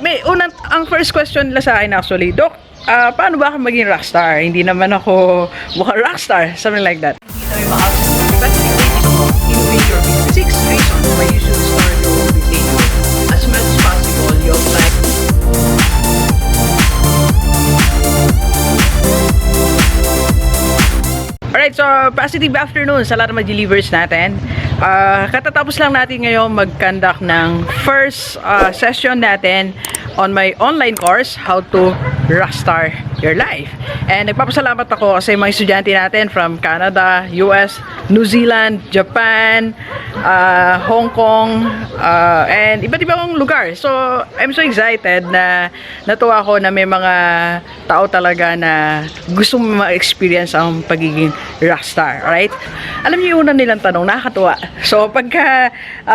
ang first question nila sa akin actually, Doc, paano ba ako maging rockstar? Hindi naman ako mukhang rockstar, something like that. Hindi tayo six reasons why you should start your own video. As much as possible, you apply. Alright, so positive afternoon sa lahat ng mga delivers natin. Katatapos lang natin ngayon mag-conduct ng first session natin on my online course, How to Rockstar Your Life. And nagpapasalamat ako sa mga estudyante natin from Canada, US, New Zealand, Japan, Hong Kong, and iba't ibang lugar. So, I'm so excited na natuwa ako na may mga tao talaga na gusto ma-experience ang pagiging rockstar, right? Alam niyo yung una nilang tanong, nakakatuwa. So, pagka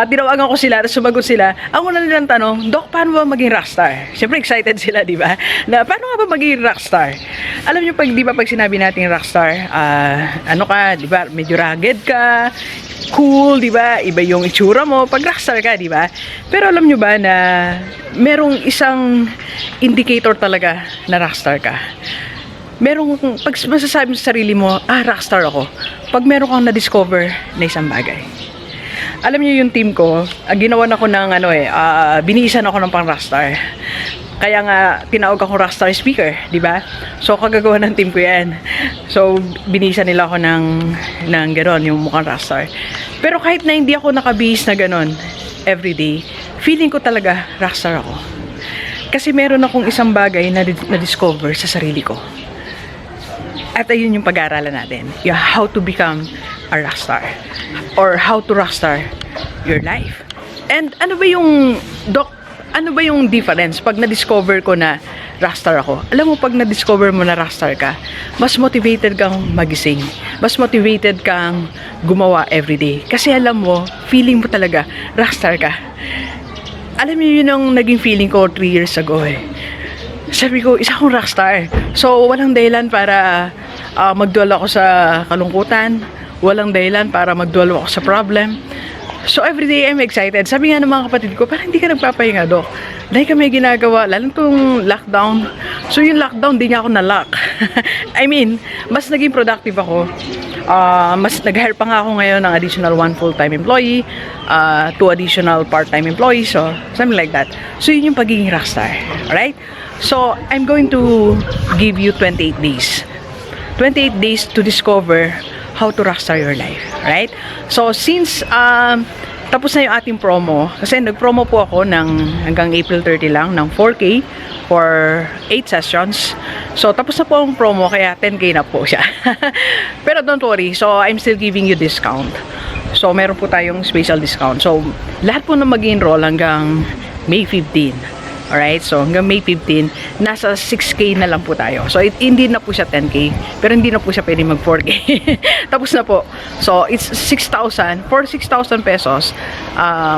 tinawagan ko sila, sumagot sila, ang una nilang tanong, Doc, paano ba maging rockstar? Siyempre excited sila, di ba? Na paano nga ba maging rockstar? Alam niyo, di ba, pag sinabi natin rockstar, ano ka, di ba, medyo rugged ka, cool, di ba? Iba yung itsura mo pag rockstar ka, di ba? Pero alam niyo ba na merong isang indicator talaga na rockstar ka? Merong, pag masasabi sa sarili mo, rockstar ako, pag meron kang na-discover na isang bagay. Alam niyo yung team ko, ginawan ako ng binihisan ako ng pang rockstar. Kaya nga tinawag akong rockstar speaker, di ba? So kagagawa ng team ko 'yan. So binihisan nila ako ng gano'n, yung mukhang rockstar. Pero kahit na hindi ako nakabihis na gano'n everyday, feeling ko talaga rockstar ako. Kasi meron akong isang bagay na discover sa sarili ko. At ayun yung pag-aaralan natin. Yeah, how to become a rockstar. Or how to rockstar your life. And ano ba yung, Doc, ano ba yung difference pag na-discover ko na rockstar ako? Alam mo, pag na-discover mo na rockstar ka, mas motivated kang magising. Mas motivated kang gumawa everyday. Kasi alam mo, feeling mo talaga, rockstar ka. Alam niyo yun ang naging feeling ko 3 years ago eh. Sabi ko, isa akong rockstar. So, walang dahilan para magdwell ako sa kalungkutan. Walang dahilan para magdwell ako sa problem. So, everyday I'm excited. Sabi nga ng mga kapatid ko, parang hindi ka nagpapahinga, Doc. Dahil kami ginagawa, lalo itong lockdown. So, yung lockdown, di niya ako na-lock. I mean, mas naging productive ako. Mas nag-hire pa nga ako ngayon ng additional 1 full-time employee, 2 additional part-time employees, so something like that. So, yun yung pagiging rockstar. Alright? So, I'm going to give you 28 days. 28 days to discover how to rockstar your life. Right? So, since tapos na yung ating promo, kasi nag-promo po ako hanggang April 30 lang, ng 4K for 8 sessions. So, tapos na po ang promo, kaya 10K na po siya. Pero don't worry, so I'm still giving you discount. So, meron po tayong special discount. So, lahat po na mag-enroll hanggang May 15. Alright, so hanggang May 15, nasa 6K na lang po tayo. So, hindi na po siya 10K, pero hindi na po siya pwede mag 4K. Tapos na po. So, it's 6,000. For 6,000 pesos,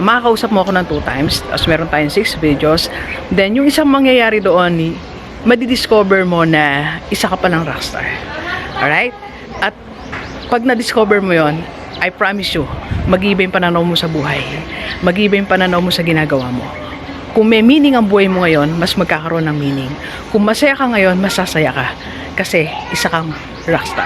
makakausap mo ako ng 2 times. Tapos meron tayong 6 videos. Then, yung isang mangyayari doon, madidiscover mo na isa ka palang rockstar. Alright? At pag na-discover mo yon, I promise you, mag-iiba yung pananaw mo sa buhay. Mag-iiba yung pananaw mo sa ginagawa mo. Kung may meaning ang buhay mo ngayon, mas magkakaroon ng meaning. Kung masaya ka ngayon, masasaya ka. Kasi isa kang rockstar.